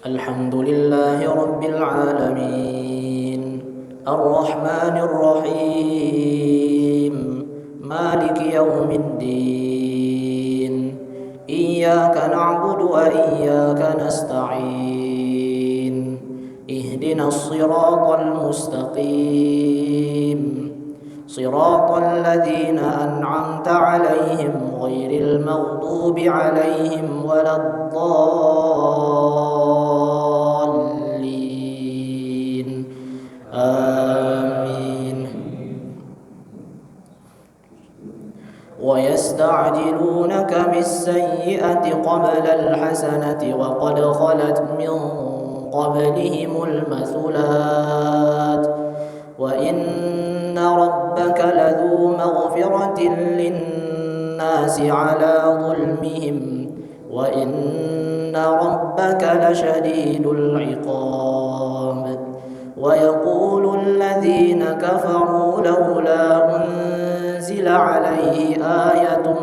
الحمد لله رب العالمين الرحمن الرحيم مالك يوم الدين إياك نعبد وإياك نستعين اهدنا الصراط المستقيم صراط الذين أنعمت عليهم غير المغضوب عليهم ولا الضالين آمين. ويستعجلونك بالسيئة قبل الحسنة وقد خلت من قبلهم المثلات وإن ربك لذو مغفرة للناس على ظلمهم وإن ربك لشديد العقاب. ويقول الذين كفروا لولا أنزل عليه آية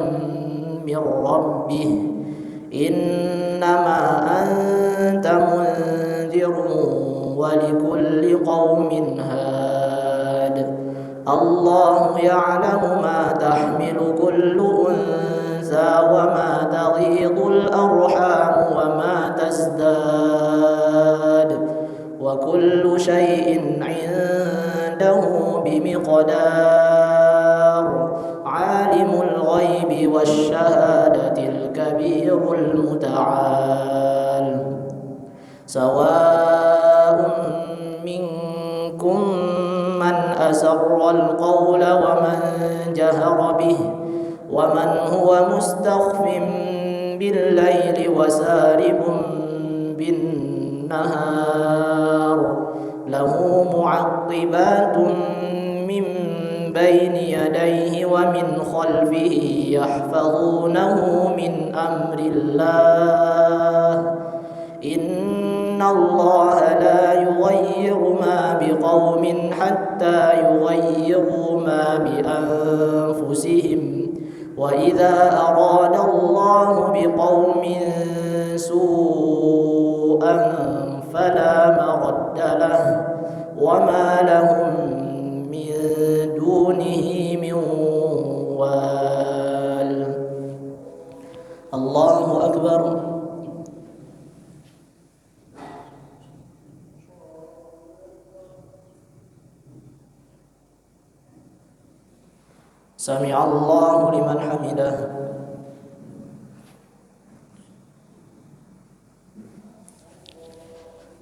من ربه إنما أنت منذر ولكل قوم هاد الله يعلم ما تحمل كل أنثى وما تغيض الأرحام وما تزداد وكل شيء عنده بمقدار عالم الغيب والشهادة الكبير المتعال. سواء منكم من أسر القول ومن جهر به ومن هو مستخف بالليل وسارب بالنهار له معقبات من بين يديه ومن خلفه يحفظونه من أمر الله إن الله لا يغير ما بقوم حتى يغيروا ما بأنفسهم وإذا أراد الله بقوم سوءا فلا مرد له وما لهم من دونه من وال. الله أكبر. سمع الله لمن حمده.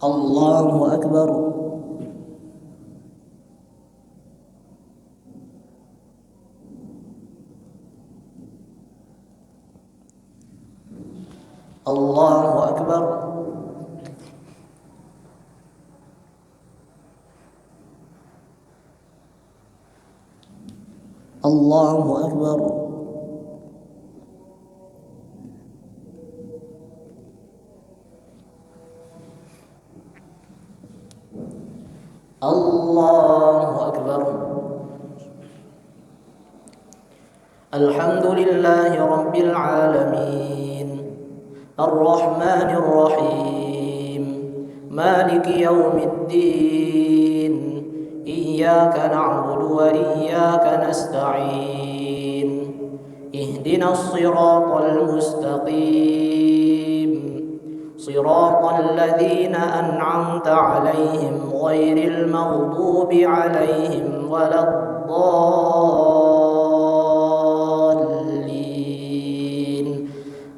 الله أكبر. الله أكبر. الله أكبر. الله أكبر. الحمد لله رب العالمين الرحمن الرحيم مالك يوم الدين إياك نعبد وإياك نستعين اهدنا الصراط المستقيم صراط الذين أنعمت عليهم غير المغضوب عليهم ولا الضالين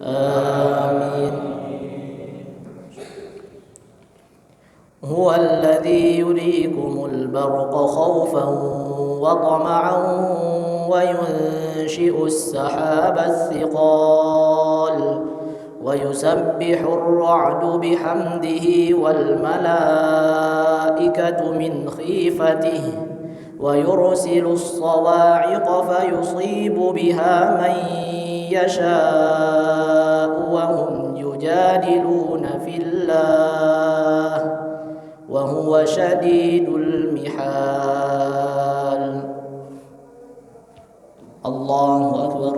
آمين. هو الذي يريكم البرق خوفا وطمعا وينشئ السحاب الثقال ويسبح الرعد بحمده والملائكة من خيفته ويرسل الصواعق فيصيب بها من يشاء وهم يجادلون في الله وهو شديد المحال. الله أكبر.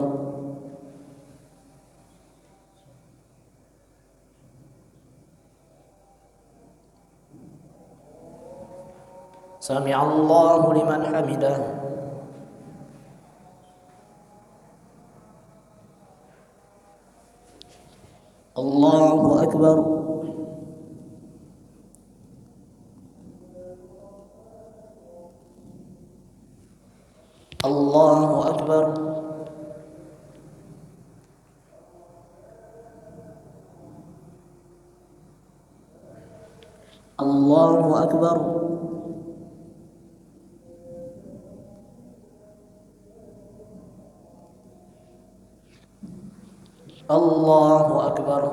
سمع الله لمن حمده. الله أكبر. الله أكبر. الله أكبر. الله أكبر.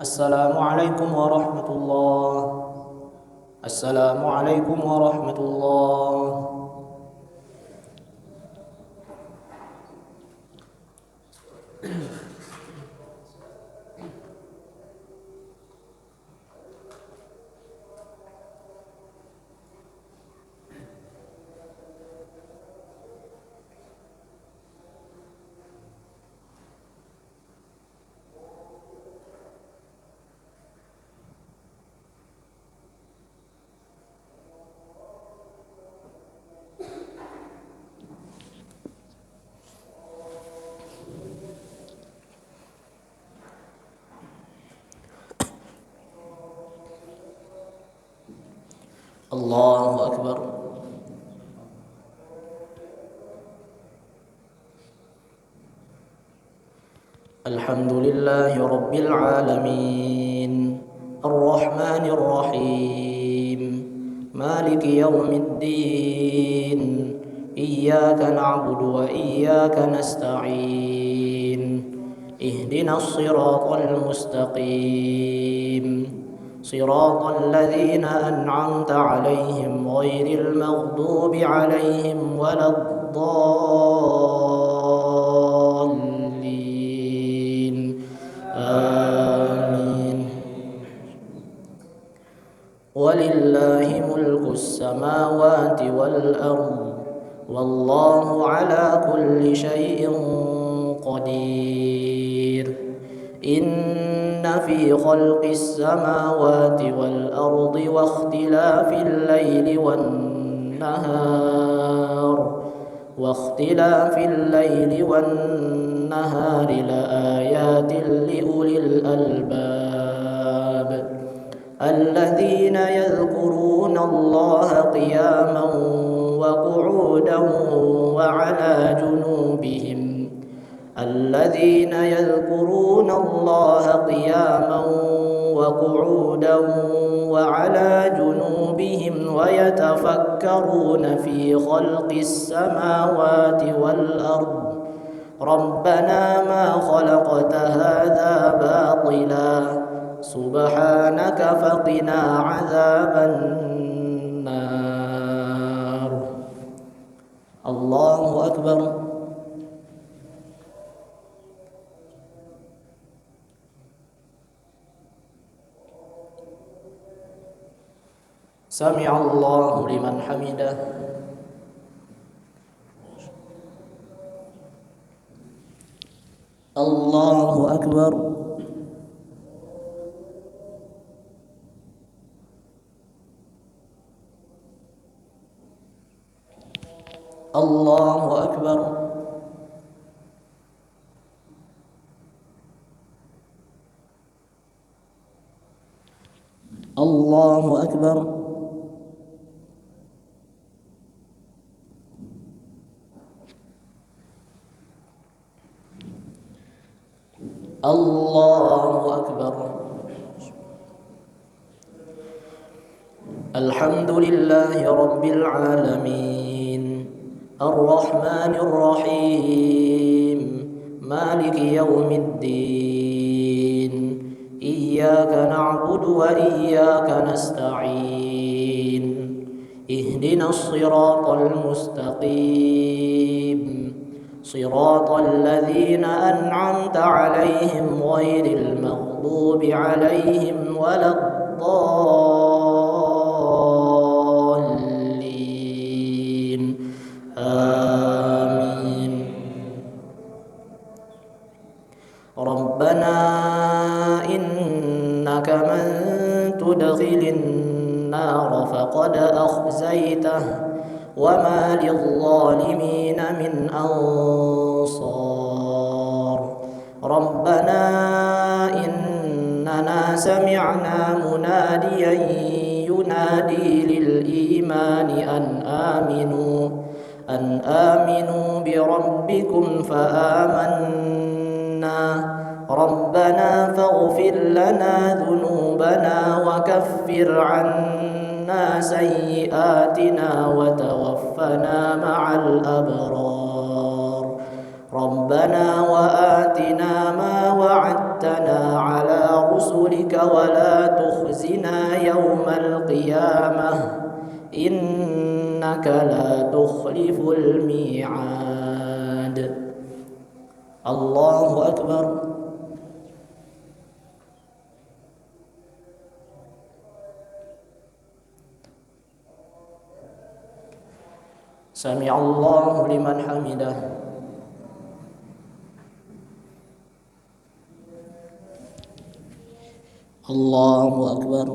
السلام عليكم ورحمة الله. السلام عليكم ورحمة الله. الله أكبر. الحمد لله رب العالمين الرحمن الرحيم مالك يوم الدين إياك نعبد وإياك نستعين اهدنا الصراط المستقيم صراط الذين أنعمت عليهم غير المغضوب عليهم ولا الضالين آمين. ولله ملك السماوات والأرض والله على كل شيء قدير. إن في خلق السماوات والأرض واختلاف الليل والنهار لآيات لأولي الألباب الذين يذكرون الله قياما وقعودا وعلى جنوبهم ويتفكرون في خلق السماوات والأرض ربنا ما خلقت هذا باطلا سبحانك فقنا عذاب النار. الله أكبر. سمع الله لمن حمده. الله أكبر. الله أكبر. الله أكبر. الله أكبر. الحمد لله رب العالمين الرحمن الرحيم مالك يوم الدين إياك نعبد وإياك نستعين اهدنا الصراط المستقيم صراط الذين أنعمت عليهم غير المغضوب عليهم ولا الضالين آمين. ربنا إنك من تدخل النار فقد أخزيته وما للظالمين من أنصار. ربنا إننا سمعنا مناديا ينادي للإيمان أن آمنوا بربكم فآمنا. ربنا فاغفر لنا ذنوبنا وكفر عنا سيئاتنا وتوفنا مع الأبرار. ربنا وآتنا ما وعدتنا على رسلك ولا تخزنا يوم القيامة إنك لا تخلف الميعاد. الله أكبر. سمع الله لمن حمده. الله أكبر.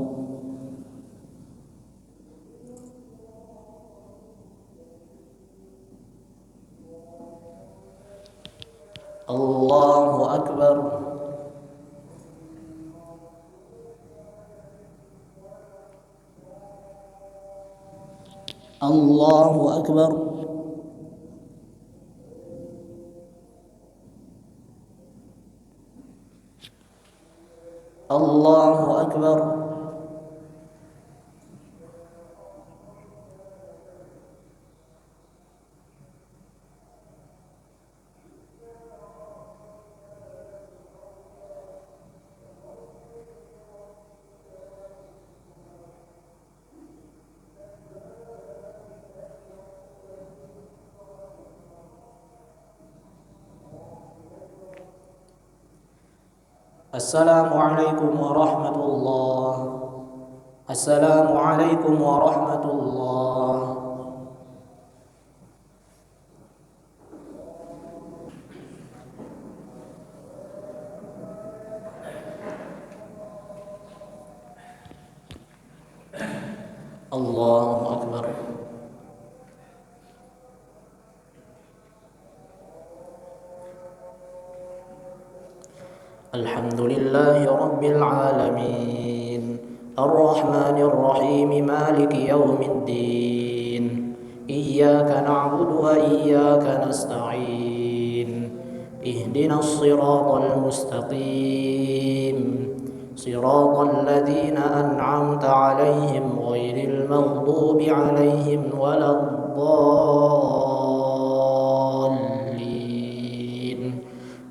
الله أكبر. الله أكبر. الله أكبر. السلام عليكم ورحمة الله. السلام عليكم ورحمة الله. الله أكبر. الحمد لله رب العالمين الرحمن الرحيم مالك يوم الدين إياك نعبد وإياك نستعين اهدنا الصراط المستقيم صراط الذين أنعمت عليهم غير المغضوب عليهم ولا الضالين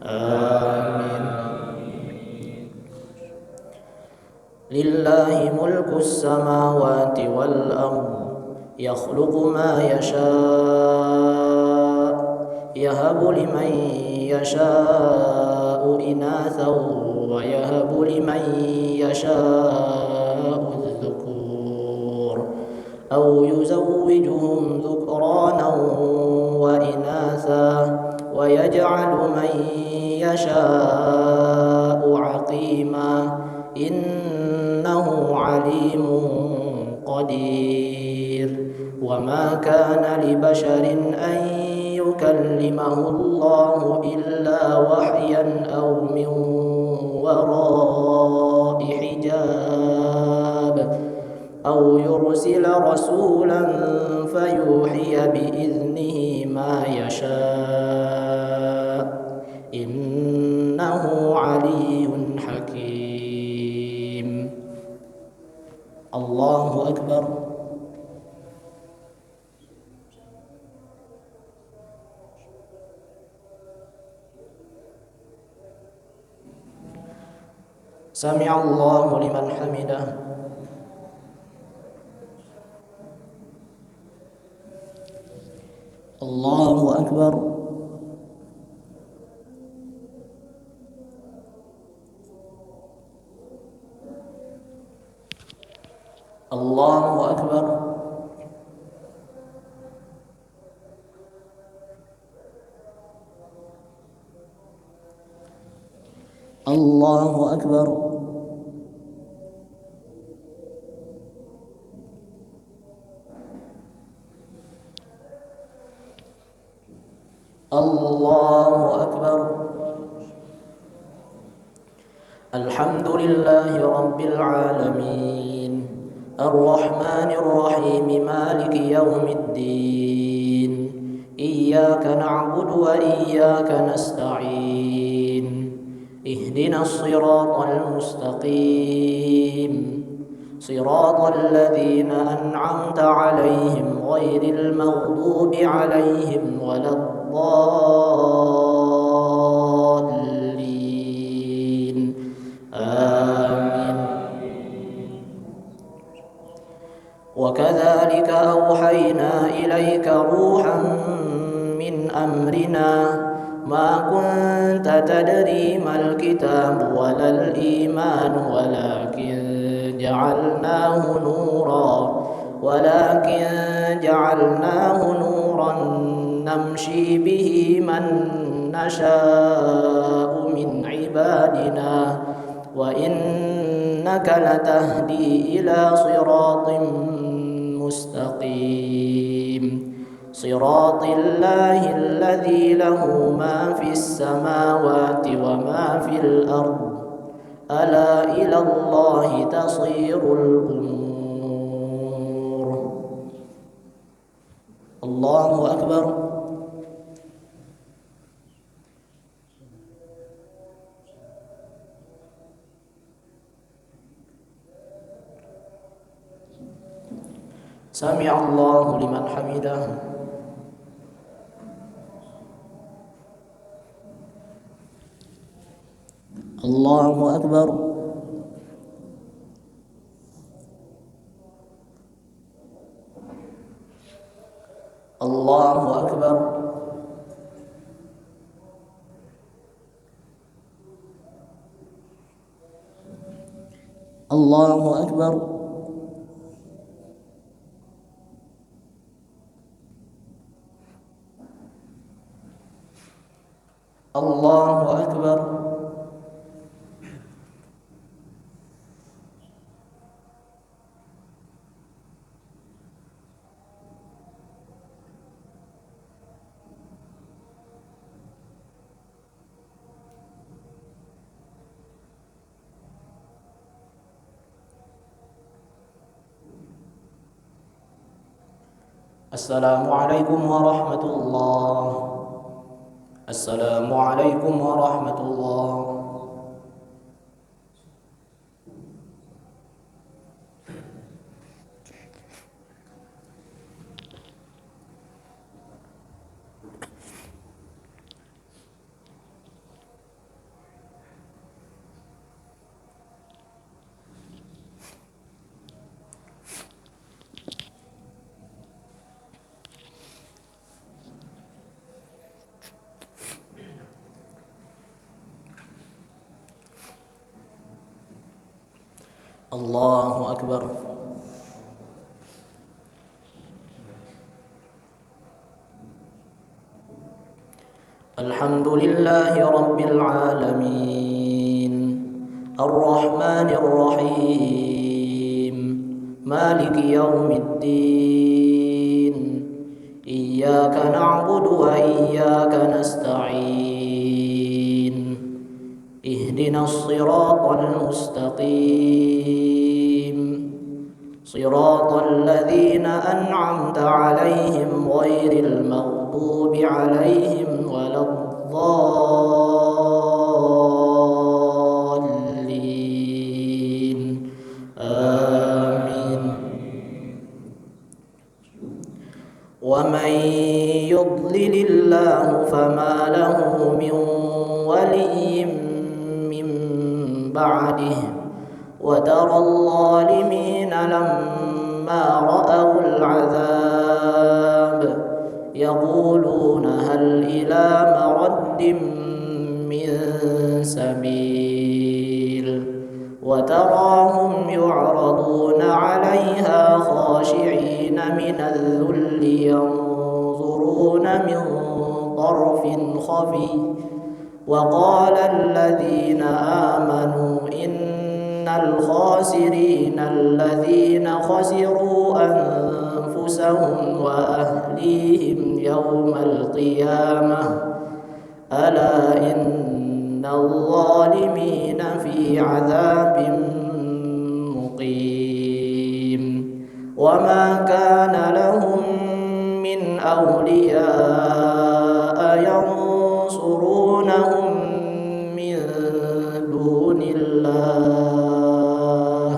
آمين. لله ملك السماوات والأرض يخلق ما يشاء يهب لمن يشاء إناثا ويهب لمن يشاء الذكور أو يزوجهم ذكرانا وإناثا ويجعل من يشاء عقيما إنه عليم قدير. وما كان لبشر أن يكلمه الله إلا وحيا أو من وراء حجاب أو يرسل رسولا فيوحي بإذنه ما يشاء إنه علي حكيم. الله أكبر. سمع الله لمن حمده. الله أكبر. الله أكبر. الله أكبر. الحمد لله رب العالمين الرحمن الرحيم مالك يوم الدين إياك نعبد وإياك نستعين اهدنا الصراط المستقيم صراط الذين أنعمت عليهم غير المغضوب عليهم ولا الضالين آمين. وكذلك أوحينا إليك روحا من أمرنا ما كنت تدري ما الكتاب ولا الإيمان ولكن جعلناه نورا نمشي به من نشاء من عبادنا وإنك لتهدي إلى صراط مستقيم صراط الله الذي له ما في السماوات وما في الأرض ألا إلى الله تصير الأمور. الله أكبر. سمع الله لمن حمده. الله أكبر. الله أكبر. الله أكبر. الله أكبر. السلام عليكم ورحمة الله. السلام عليكم ورحمة الله. الله أكبر. الحمد لله رب العالمين الرحمن الرحيم مالك يوم الدين إياك نعبد وإياك نستعين اهدنا الصراط المستقيم صراط الذين أنعمت عليهم غير المغضوب عليهم ولا الضالين آمين. ومن يضلل الله فما له من ولي من بعده وترى الظالمين لما رأوا العذاب يقولون هل إلى مرد من سبيل وتراهم يعرضون عليها خاشعين من الذل ينظرون من طرف خفي وقال الذين آمنوا إن الخاسرين الذين خسروا أنفسهم وأهليهم يوم القيامة ألا إن الظالمين في عذاب مقيم وما كان لهم من أولياء ينصرونهم من دون الله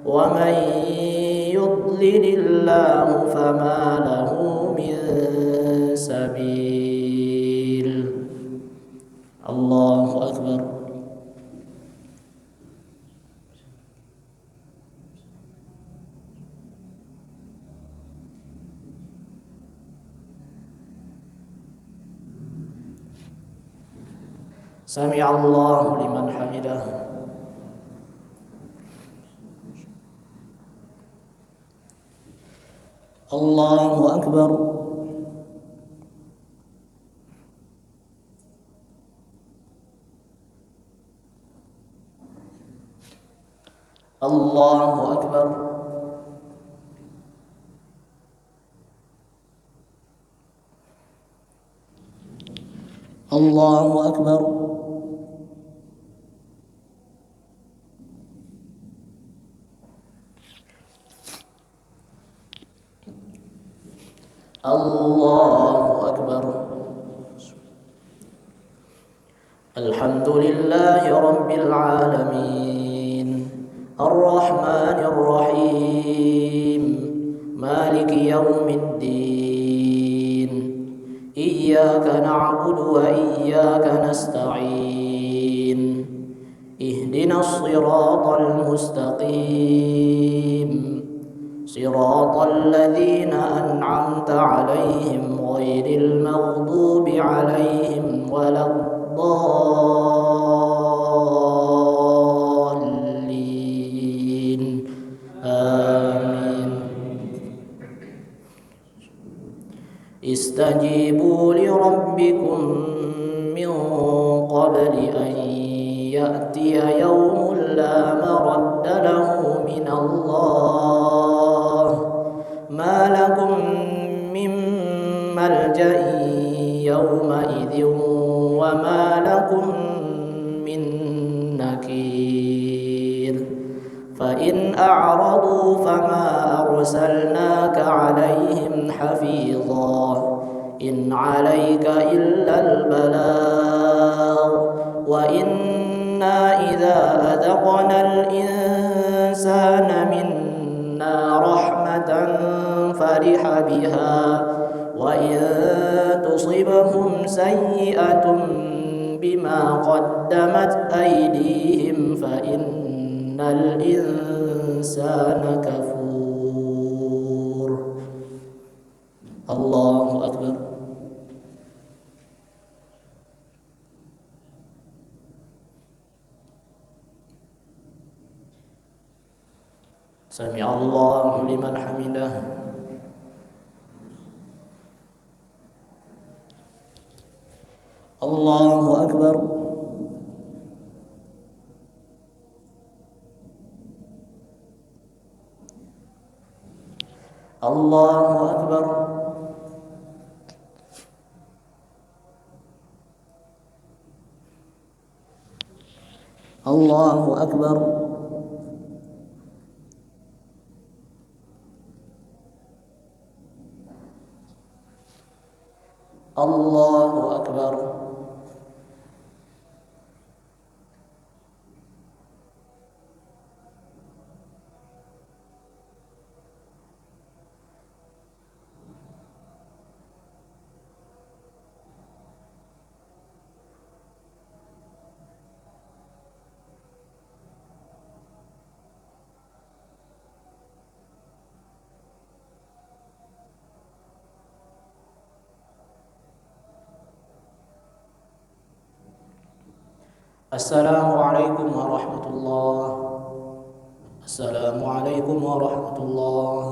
ومن يضلل الله فما له من سبيل. الله أكبر. سمع الله لمن حمده. الله أكبر. الله أكبر. الله أكبر. الله أكبر. الحمد لله رب العالمين الرحمن الرحيم مالك يوم الدين إياك نعبد وإياك نستعين اهدنا الصراط المستقيم صراط الذين أنعمت عليهم غير المغضوب عليهم ولا الضالين آمين. استجيبوا لربكم من قبل أن يأتي يوم لا مرد له من الله ما لكم من ملجأ يومئذ وما لكم من نكير. فإن أعرضوا فما أرسلناك عليهم حفيظا إن عليك إلا البلاغ وإنا إذا أذقنا الإنسان منا رحمة فرح بها وإن تصبهم سيئة بما قدمت أيديهم فإن الإنسان كفور. الله أكبر. سمع الله لمن حمده. الله أكبر. الله أكبر. الله أكبر. الله أكبر. السلام عليكم ورحمة الله. السلام عليكم ورحمة الله.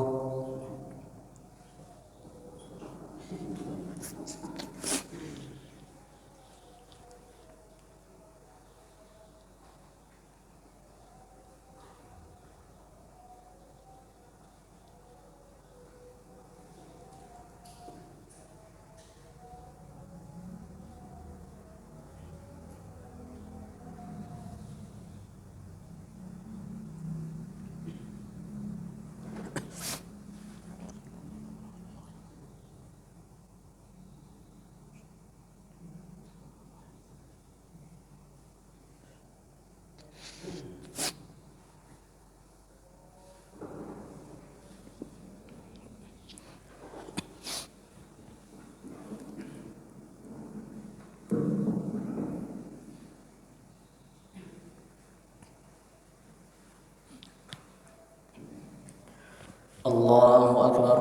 الله أكبر.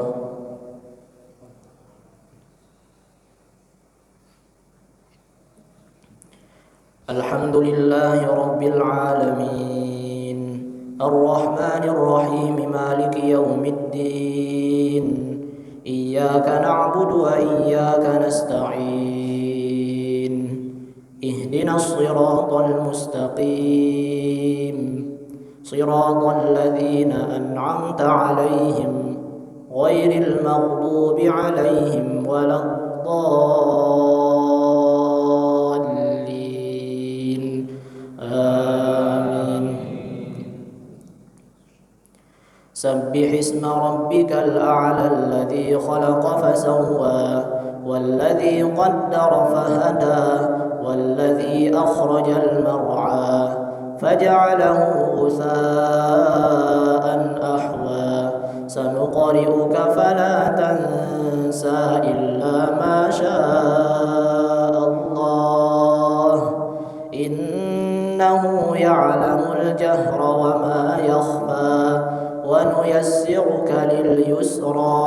الحمد لله رب العالمين الرحمن الرحيم مالك يوم الدين إياك نعبد وإياك نستعين اهدنا الصراط المستقيم صراط الذين أنعمت عليهم غير المغضوب عليهم ولا الضالين آمين. سبح اسم ربك الأعلى الذي خلق فسوى والذي قدر فهدى والذي أخرج المرعى فجعله غثاء أحوى سنقرئك فلا تنسى إلا ما شاء الله إنه يعلم الجهر وما يخفى ونيسرك لليسرى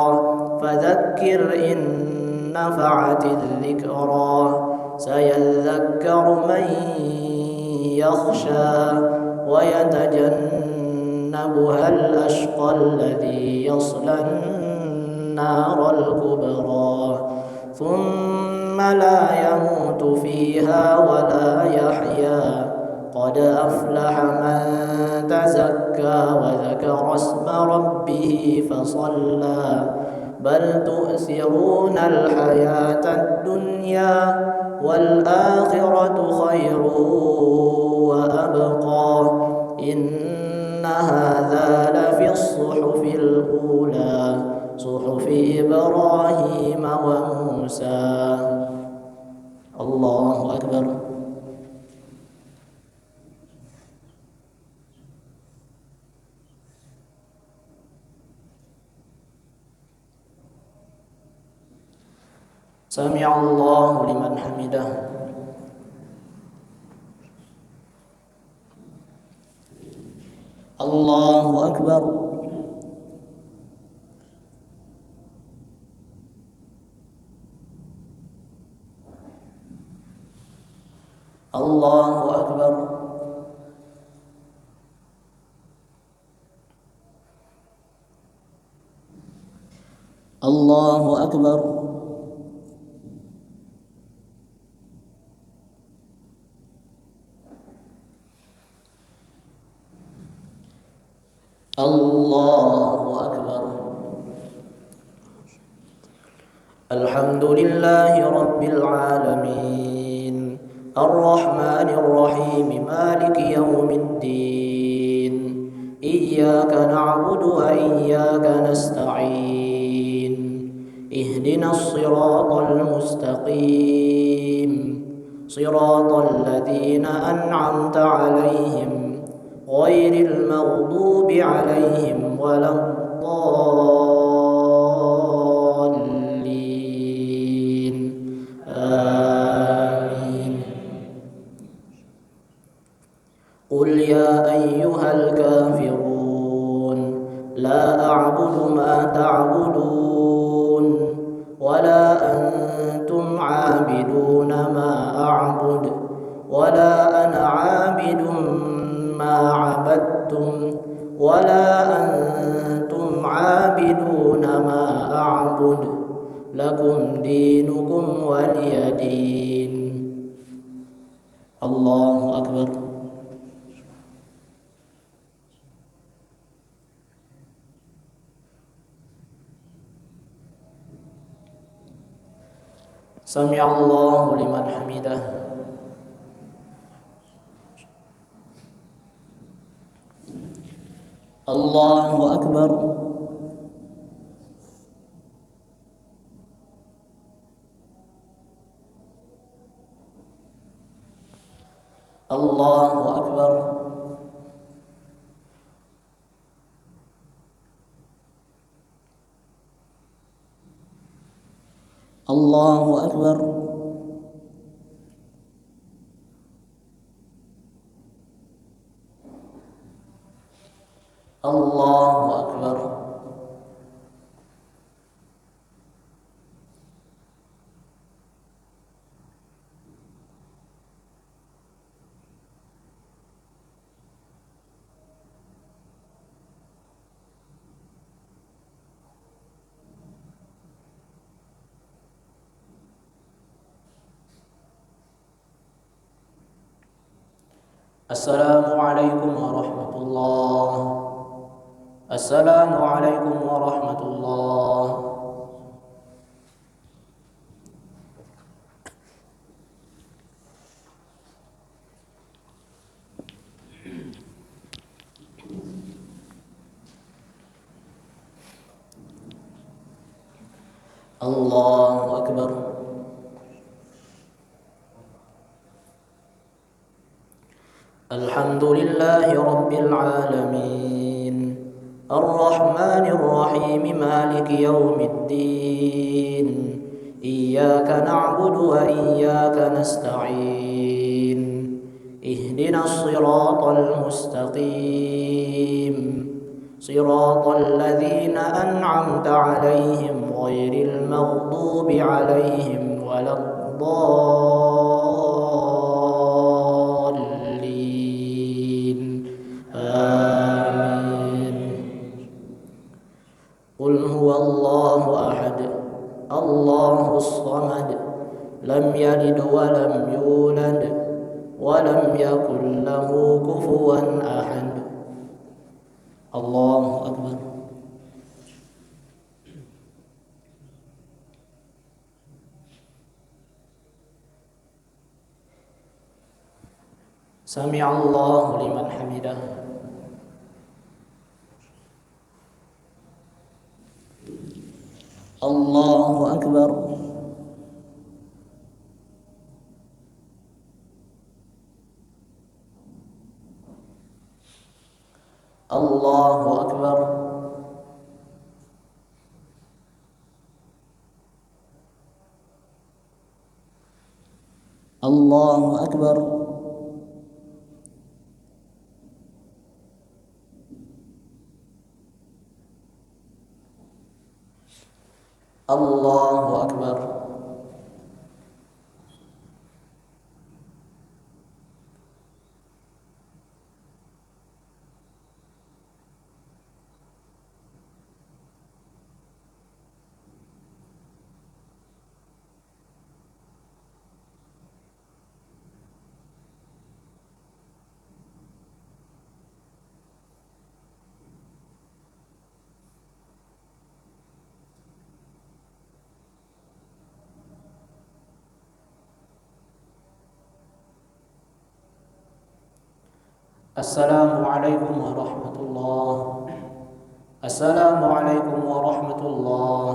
فذكر إن نفعت الذكرى سيذكر من يخشى ويتجنبها الأشقى الذي يصلى النار الكبرى ثم لا يموت فيها ولا يحيا قد أفلح من تزكى وذكر اسم ربه فصلى بل تؤثرون الحياة الدنيا والآخرة خير وأبقى إن هذا لفي الصحف الأولى صحف إبراهيم وموسى. الله أكبر. سمع الله لمن حمده. الله أكبر. الله أكبر. الله أكبر. الله أكبر. الحمد لله رب العالمين الرحمن الرحيم مالك يوم الدين إياك نعبد وإياك نستعين اهدنا الصراط المستقيم صراط الذين أنعمت عليهم غير المغضوب عليهم ولا الضالين آمين. قل يا أيها الكافرون لا أعبد ما تعبدون ولا أنتم عابدون ما أعبد ولا أنا عابد ما عبدتم ولا أنتم عابدون ما أعبد لكم دينكم ولي دين. الله أكبر. سمع الله لمن حمده. الله أكبر. الله أكبر. الله أكبر. الله أكبر. السلام عليكم ورحمة الله. السلام عليكم ورحمة الله. الله أكبر. الحمد لله رب العالمين الرحمن الرحيم مالك يوم الدين إياك نعبد وإياك نستعين اهدنا الصراط المستقيم صراط الذين أنعمت عليهم غير المغضوب عليهم ولا الضالين آمين. قل هو الله أحد الله الصمد لم يلد ولم يولد ولم يكن له كفوا أحد. الله أكبر. سمع الله لمن حمده. الله أكبر. الله أكبر. الله أكبر. الله أكبر. السلام عليكم ورحمة الله. السلام عليكم ورحمة الله.